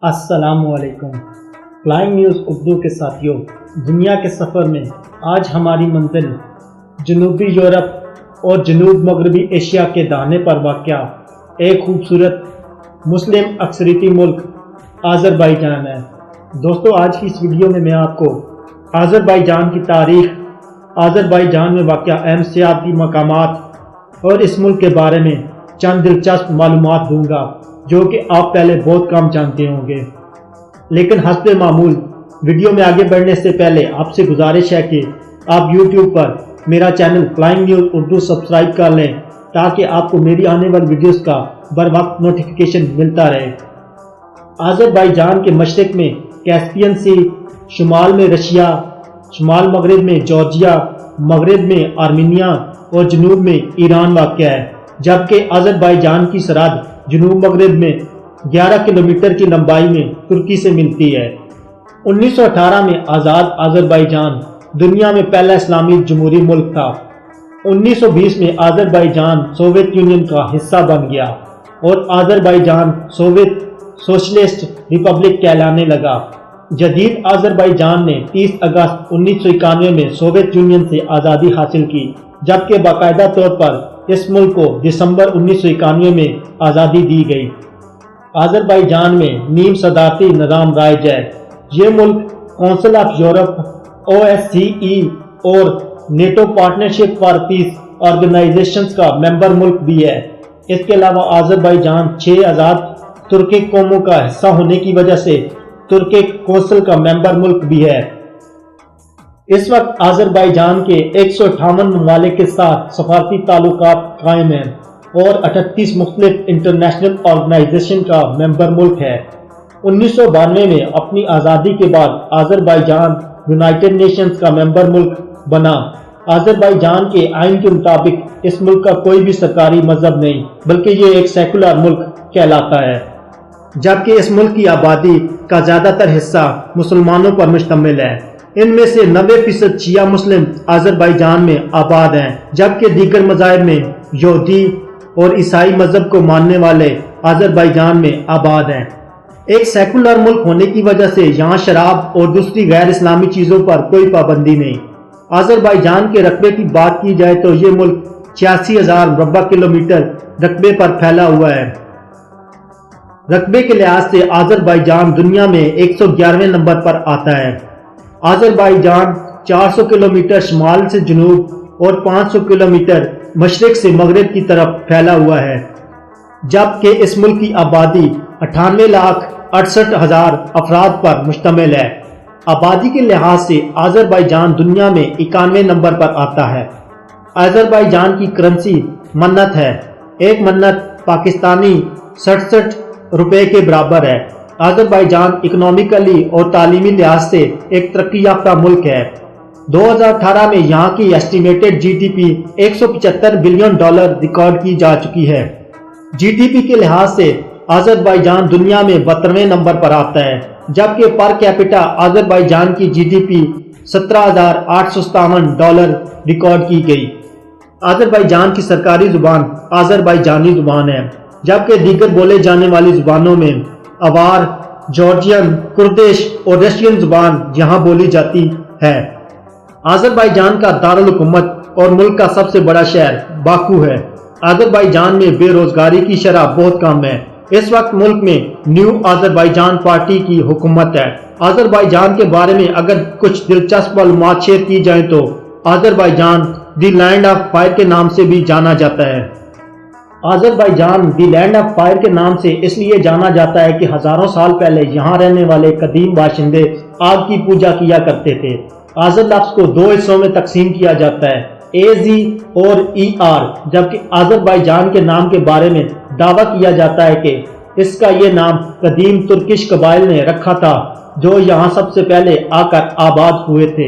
السلام علیکم۔ Flying news Urdu کے ساتھیوں، دنیا کے سفر میں آج ہماری منزل جنوبی یورپ اور جنوب مغربی ایشیا کے دہانے پر واقع ایک خوبصورت مسلم اکثریتی ملک آذربائیجان ہے۔ دوستو، آج کی اس ویڈیو میں آپ کو آذربائیجان کی تاریخ، آذربائیجان میں واقع اہم سیاحتی مقامات اور اس ملک کے بارے میں چند دلچسپ معلومات دوں گا جو کہ آپ پہلے بہت کم جانتے ہوں گے۔ لیکن حسب معمول ویڈیو میں آگے بڑھنے سے پہلے آپ سے گزارش ہے کہ آپ یوٹیوب پر میرا channel flying news Urdu subscribe کر لیں تاکہ آپ کو میری آنے والی ویڈیوز کا بر وقت نوٹیفیکیشن ملتا رہے۔ آذربائیجان کے مشرق میں کیسپین سی، شمال میں رشیا، شمال مغرب میں جارجیا، مغرب میں آرمینیا اور جنوب میں ایران واقع ہے، جبکہ آذربائیجان کی سرحد جنوب مغرب میں 11 کلومیٹر کی لمبائی میں ترکی سے ملتی ہے۔ 1918 میں آزاد آذربائیجان دنیا میں پہلا اسلامی جمہوری ملک تھا۔ 1920 میں آذربائیجان سوویت یونین کا حصہ بن گیا اور آذربائیجان سوویت سوشلسٹ ریپبلک کہلانے لگا۔ جدید آذربائیجان نے 30 اگست 1991 میں سوویت یونین سے آزادی حاصل کی، جبکہ باقاعدہ طور پر اس ملک کو دسمبر 1991 میں آزادی دی گئی۔ آذربائیجان میں نیم صدارتی نظام رائج ہے۔ یہ ملک کونسل آف یورپ، OSCE اور NATO partnership for peace organizations کا ممبر ملک بھی ہے۔ اس کے علاوہ آذربائیجان 6 آزاد ترکک قوموں کا حصہ ہونے کی وجہ سے ترکک کونسل کا ممبر ملک بھی ہے۔ اس وقت آذربائیجان کے 158 ممالک کے ساتھ سفارتی تعلقات قائم ہیں اور 38 مختلف انٹرنیشنل آرگنائزیشن کا ممبر ملک ہے۔ 1992 میں اپنی آزادی کے بعد آذربائیجان یونائٹڈ نیشنز کا ممبر ملک بنا۔ آذربائیجان کے آئین کے مطابق اس ملک کا کوئی بھی سرکاری مذہب نہیں، بلکہ یہ ایک سیکولر ملک کہلاتا ہے، جبکہ اس ملک کی آبادی کا زیادہ تر حصہ مسلمانوں پر مشتمل ہے۔ ان میں سے 90% شیعہ مسلم آذربائیجان میں آباد ہیں، جبکہ دیگر مذاہب میں یہودی اور عیسائی مذہب کو ماننے والے آذربائیجان میں آباد ہیں۔ ایک سیکولر ملک ہونے کی وجہ سے یہاں شراب اور دوسری غیر اسلامی چیزوں پر کوئی پابندی نہیں۔ آذربائیجان کے رقبے کی بات کی جائے تو یہ ملک 86,000 مربع کلومیٹر رقبے پر پھیلا ہوا ہے۔ رقبے کے لحاظ سے آذربائیجان دنیا میں 111ویں نمبر پر آتا ہے۔ آذربائیجان 400 کلومیٹر شمال سے جنوب اور 500 کلومیٹر مشرق سے مغرب کی طرف پھیلا ہوا ہے، جبکہ اس ملک کی آبادی 98,68,000 افراد پر مشتمل ہے۔ آبادی کے لحاظ سے آذربائیجان دنیا میں 91 نمبر پر آتا ہے۔ آذربائیجان کی کرنسی منت ہے۔ ایک منت پاکستانی 67 روپے کے برابر ہے۔ آذربائیجان اکنامیکلی اور تعلیمی لحاظ سے ایک ترقی یافتہ ملک ہے۔ 2018 میں یہاں کی estimated G D P $175 billion record کی جا چکی ہے۔ جی ڈی پی کے لحاظ سے آذربائیجان دنیا میں 72ویں نمبر پر آتا ہے، جبکہ پر کیپٹا آذربائیجان کی جی ڈی پی $17,857 ریکارڈ کی گئی۔ آذربائیجان کی سرکاری زبان آذربائیجانی زبان ہے، جبکہ دیگر بولے جانے والی زبانوں میں آوار، جارجین، کردش اور رشین زبان یہاں بولی جاتی ہے۔ آذربائیجان کا دارالحکومت اور ملک کا سب سے بڑا شہر باکو ہے۔ آذربائیجان میں بے روزگاری کی شرح بہت کم ہے۔ اس وقت ملک میں نیو آذربائیجان پارٹی کی حکومت ہے۔ آذربائیجان کے بارے میں اگر کچھ دلچسپ معلومات شیئر کی جائیں تو Azerbaijan the land of fire کے نام سے بھی جانا جاتا ہے۔ Azerbaijan the land of fire کے نام سے اس لیے جانا جاتا ہے کہ ہزاروں سال پہلے یہاں رہنے والے قدیم باشندے آگ کی پوجا کیا کرتے تھے۔ آذر لفظ کو 2 حصوں میں تقسیم کیا جاتا ہے، AZ اور ER، جبکہ آذربائیجان کے نام کے بارے میں دعویٰ کیا جاتا ہے کہ اس کا یہ نام قدیم ترکش قبائل نے رکھا تھا جو یہاں سب سے پہلے آ کر آباد ہوئے تھے۔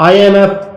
IMF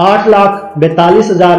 8,42,000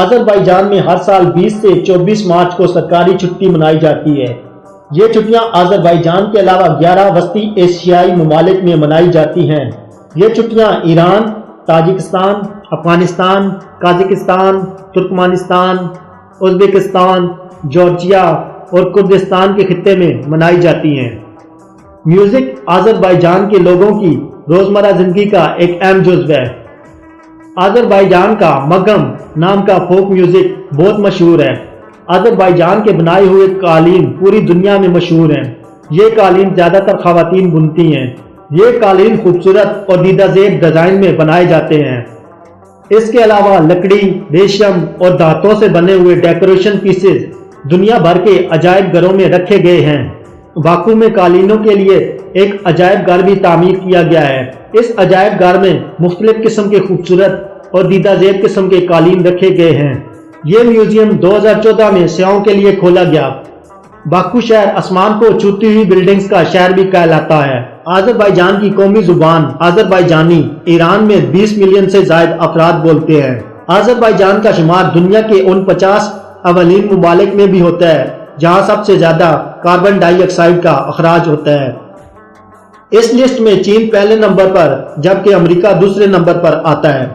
آذربائیجان میں ہر سال 20 سے 24 مارچ کو سرکاری چھٹی منائی جاتی ہے۔ یہ چھٹیاں آذربائیجان کے علاوہ 11 وسطی ایشیائی ممالک میں منائی جاتی ہیں۔ یہ چھٹیاں Iran, Tajikistan, Afghanistan, Kazakhstan, Turkmenistan, Uzbekistan, Georgia اور کردستان کے خطے میں منائی جاتی ہیں۔ میوزک آذربائیجان کے لوگوں کی روزمرہ زندگی کا ایک اہم جزو ہے۔ آذربائیجان کا مگم نام کا فوک میوزک بہت مشہور ہے۔ آذربائیجان کے بنائے ہوئے قالین پوری دنیا میں مشہور ہیں۔ یہ قالین زیادہ تر خواتین بنتی ہیں۔ یہ قالین خوبصورت اور دیدہ زیب ڈیزائن میں بنائے جاتے ہیں۔ اس کے علاوہ لکڑی، ریشم اور دھاتوں سے بنے ہوئے ڈیکوریشن پیسز دنیا بھر کے عجائب گھروں میں رکھے گئے ہیں۔ باکو میں قالینوں کے لیے ایک عجائب گھر بھی تعمیر کیا گیا ہے۔ اس عجائب گھر میں مختلف قسم کے خوبصورت اور دیدہ زیب قسم کے قالین رکھے گئے ہیں۔ یہ میوزیم 2014 میں سیاحوں کے لیے کھولا گیا۔ باکو شہر آسمان کو چھوتی ہوئی بلڈنگز کا شہر بھی کہلاتا ہے۔ آذربائیجان کی قومی زبان آذربائیجانی ایران میں 20 ملین سے زائد افراد بولتے ہیں۔ آذربائیجان کا شمار دنیا کے ان 50 اولین ممالک میں بھی ہوتا ہے جہاں سب سے زیادہ کاربن ڈائی آکسائیڈ کا اخراج ہوتا ہے۔ اس لسٹ میں چین پہلے نمبر پر جبکہ امریکہ دوسرے نمبر پر آتا ہے۔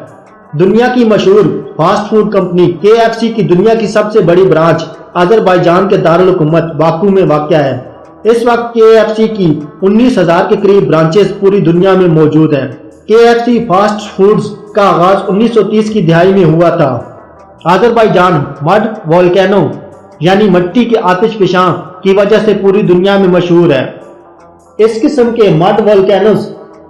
دنیا کی مشہور فاسٹ فوڈ کمپنی KFC کی دنیا کی سب سے بڑی برانچ آذربائیجان کے دارالحکومت باکو میں واقع ہے۔ اس وقت KFC کی 19,000 کے قریب برانچز پوری دنیا میں موجود ہیں۔ KFC فاسٹ فوڈز کا آغاز 1930 کی دہائی میں ہوا تھا۔ آذربائیجان مڈ والکینو یعنی مٹی کے آتش فشاں کی وجہ سے پوری دنیا میں مشہور ہے۔ اس قسم کے مڈ والکینوز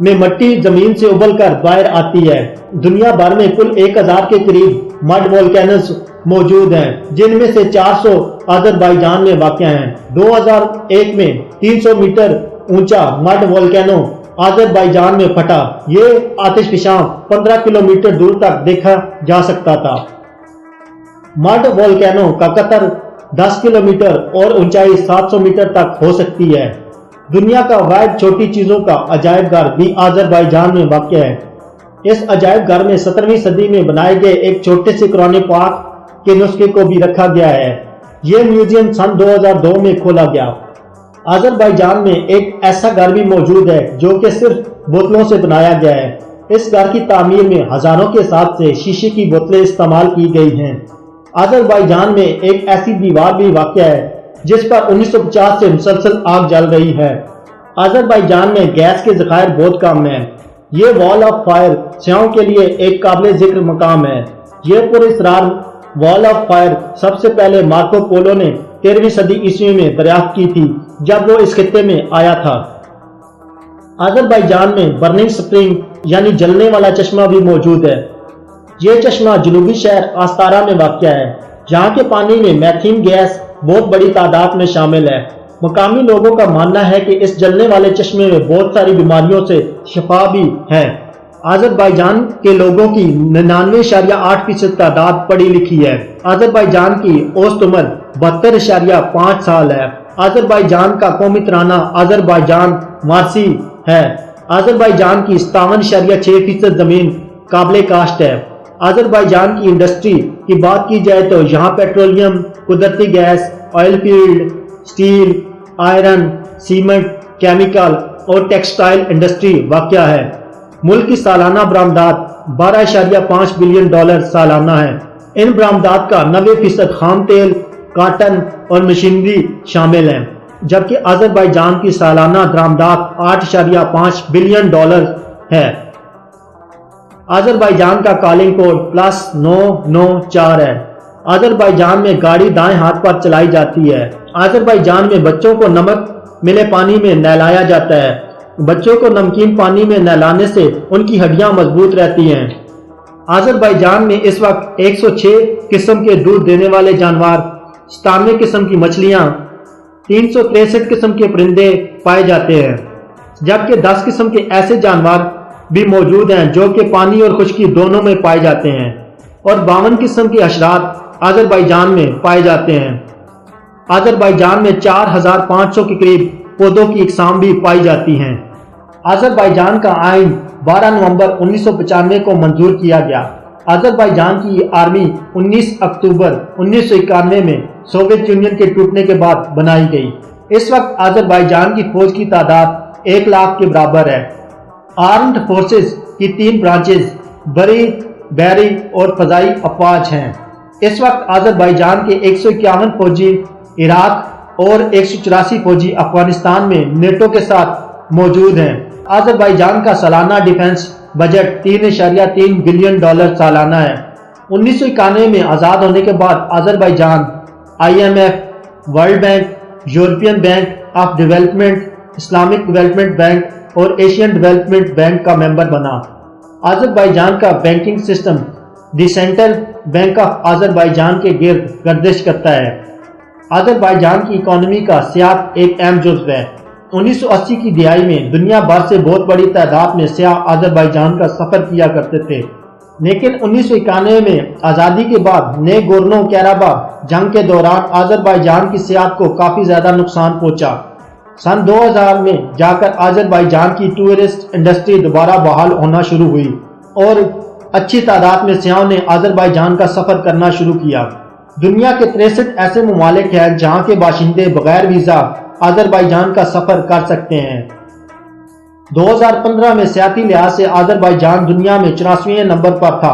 میں مٹی زمین سے ابل کر باہر آتی ہے۔ دنیا بھر میں کل 1000 کے قریب مڈ والکینوز موجود ہیں، جن میں سے 400 آذربائیجان میں واقع ہیں۔ 2001 میں 300 میٹر اونچا مڈ والکینو آذربائیجان میں پھٹا۔ یہ آتش فشاں 15 کلومیٹر دور تک دیکھا جا سکتا تھا۔ مڈ والکینو کا قطر 10 کلومیٹر اور اونچائی 700 میٹر تک ہو سکتی ہے۔ دنیا کا واحد چھوٹی چیزوں کا عجائب گھر بھی آذربائیجان میں واقع ہے۔ اس عجائب گھر میں 17ویں صدی میں بنائے گئے ایک چھوٹے سے قرآن پاک کے نسخے کو بھی رکھا گیا ہے۔ یہ میوزیم سن 2002 میں کھولا گیا۔ آذربائیجان میں ایک ایسا گھر بھی موجود ہے جو کہ صرف بوتلوں سے بنایا گیا ہے۔ اس گھر کی تعمیر میں ہزاروں کے ساتھ سے شیشے کی بوتلیں استعمال کی گئی ہیں۔ آذربائیجان میں ایک ایسی دیوار بھی واقع ہے جس پر 1950 سے مسلسل آگ جل رہی ہے۔ آذربائیجان میں گیس کے ذخائر بہت کم ہیں۔ یہ وال آف فائر سیاحوں کے لیے ایک قابل ذکر مقام ہے۔ یہ پراسرار وال آف فائر سب سے پہلے مارکو پولو نے 13ویں صدی عیسوی میں دریافت کی تھی جب وہ اس خطے میں آیا تھا۔ آذربائیجان میں برننگ سپرنگ یعنی جلنے والا چشمہ بھی موجود ہے۔ یہ چشمہ جنوبی شہر آستارا میں واقع ہے، جہاں کے پانی میں میتھین گیس بہت بڑی تعداد میں شامل ہے۔ مقامی لوگوں کا ماننا ہے کہ اس جلنے والے چشمے میں بہت ساری بیماریوں سے شفا بھی ہے۔ آذربائیجان کے لوگوں کی 99.8% تعداد پڑھی لکھی ہے۔ آذربائیجان کی اوسط عمر 72.5 سال ہے۔ آذربائیجان کا قومی ترانہ آذربائیجان فارسی ہے۔ آذربائیجان کی 57.6% زمین قابل کاشت ہے۔ آذربائیجان کی انڈسٹری کی بات کی جائے تو یہاں پیٹرولیم، قدرتی gas, oil field, steel, iron, cement, chemical اور ٹیکسٹائل انڈسٹری واقع ہے۔ ملک کی سالانہ برآمدات $12.5 بلین سالانہ ہے۔ ان برآمدات کا 90% خام تیل، کاٹن اور مشینری شامل ہیں، جبکہ آذربائیجان کی سالانہ درآمدات $8.5 بلین ہے۔ آذربائیجان کا کالنگ کوڈ +994 ہے۔ آذربائیجان میں گاڑی دائیں ہاتھ پر چلائی جاتی ہے۔ آذربائیجان میں بچوں کو نمک ملے پانی میں نہلایا جاتا ہے۔ بچوں کو نمکین پانی میں نہلانے سے ان کی ہڈیاں مضبوط رہتی ہیں۔ آذربائیجان میں اس وقت 106 قسم کے دودھ دینے والے جانور، 97 قسم کی مچھلیاں، 363 قسم کے پرندے پائے جاتے ہیں، جبکہ 10 قسم کے ایسے جانور بھی موجود ہیں جو کہ پانی اور خشکی دونوں میں پائے جاتے ہیں، اور 52 قسم کے حشرات آذربائیجان میں پائے جاتے ہیں۔ آذربائیجان میں 4500 کے قریب پودوں کی اقسام بھی پائی جاتی ہیں۔ آذربائیجان کا آئین 12 نومبر 1995 کو منظور کیا گیا۔ آذربائیجان کی آرمی 19 اکتوبر 1991 میں سوویت یونین کے ٹوٹنے کے بعد بنائی گئی۔ اس وقت آذربائیجان کی فوج کی تعداد 1 لاکھ کے برابر ہے۔ آرمڈ فورسز کی 3 برانچز بری، بحری اور فضائی افواج ہیں۔ اس وقت آذربائیجان کے 151 فوجی عراق اور 184 فوجی افغانستان میں نیٹو کے ساتھ موجود ہیں۔ آذربائیجان کا سالانہ ڈیفنس بجٹ $3.3 بلین سالانہ ہے۔ 1991 میں آزاد ہونے کے بعد Azerbaijan IMF، world bank, European bank of development, Islamic development bank اور ایشین ڈیولپمنٹ بینک کا ممبر بنا۔ آذربائیجان کا banking system the central bank of Azerbaijan کے گرد گردش کرتا ہے۔ آذربائیجان کی اکانومی کا سیاحت ایک اہم جزو ہے۔ 1980 کی دہائی میں دنیا بھر سے بہت بڑی تعداد میں سیاح آذربائیجان کا سفر کیا کرتے تھے، لیکن 1991 میں آزادی کے بعد نئے گورنو کیراباخ جنگ کے دوران آذربائیجان کی سیاحت کو کافی زیادہ نقصان پہنچا۔ سن 2000 میں جا کر آذربائیجان کی ٹورسٹ انڈسٹری دوبارہ بحال ہونا شروع ہوئی اور اچھی تعداد میں سیاحوں نے آذربائیجان کا سفر کرنا شروع کیا۔ دنیا کے 63 ایسے ممالک ہیں جہاں کے باشندے بغیر ویزا آذربائیجان کا سفر کر سکتے ہیں۔ 2015 میں سیاحتی لحاظ سے آذربائیجان دنیا میں 84ویں نمبر پر تھا۔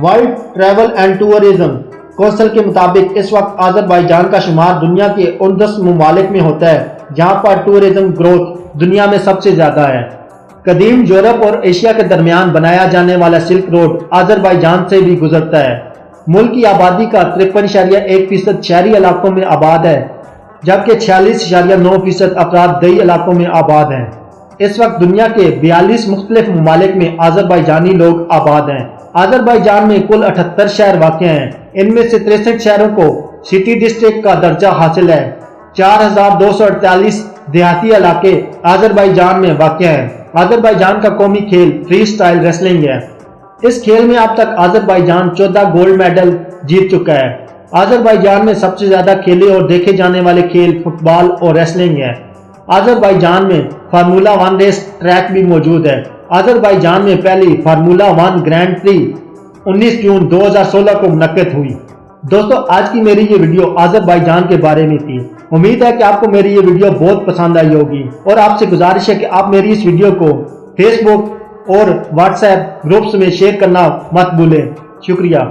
World travel and tourism council کے مطابق اس وقت آذربائیجان کا شمار دنیا کے 29 ممالک میں ہوتا ہے جہاں پر ٹورزم گروتھ دنیا میں سب سے زیادہ ہے۔ قدیم یورپ اور ایشیا کے درمیان بنایا جانے والا سلک روڈ آذربائیجان سے بھی گزرتا ہے۔ ملک کی آبادی کا 53.1% شہری علاقوں میں آباد ہے، جبکہ 46.9% افراد دیہی علاقوں میں آباد ہیں۔ اس وقت دنیا کے 42 مختلف ممالک میں آذربائیجانی لوگ آباد ہیں۔ آذربائیجان میں کل 78 شہر واقع ہیں۔ ان میں سے 63 شہروں کو سٹی ڈسٹرکٹ کا درجہ حاصل ہے۔ 4248 دیہاتی علاقے آذربائیجان میں واقع ہیں۔ آذربائیجان کا قومی کھیل فری سٹائل ریسلنگ ہے۔ اس کھیل میں اب تک آذربائیجان 14 گولڈ میڈل جیت چکا ہے۔ آذربائیجان میں سب سے زیادہ کھیلے اور دیکھے جانے والے کھیل فٹ بال اور ریسلنگ ہے۔ آذربائیجان میں فارمولا 1 ریس ٹریک بھی موجود ہے۔ آذربائیجان میں پہلی فارمولا 1 گرینڈ پری 19 جون 2016 کو منعقد ہوئی۔ دوستو، آج کی میری یہ ویڈیو آذربائیجان کے بارے میں تھی۔ امید ہے کہ آپ کو میری یہ ویڈیو بہت پسند آئی ہوگی، اور آپ سے گزارش ہے کہ آپ میری اس ویڈیو کو فیس بک اور واٹس ایپ گروپس میں شیئر کرنا مت بھولیں۔ شکریہ۔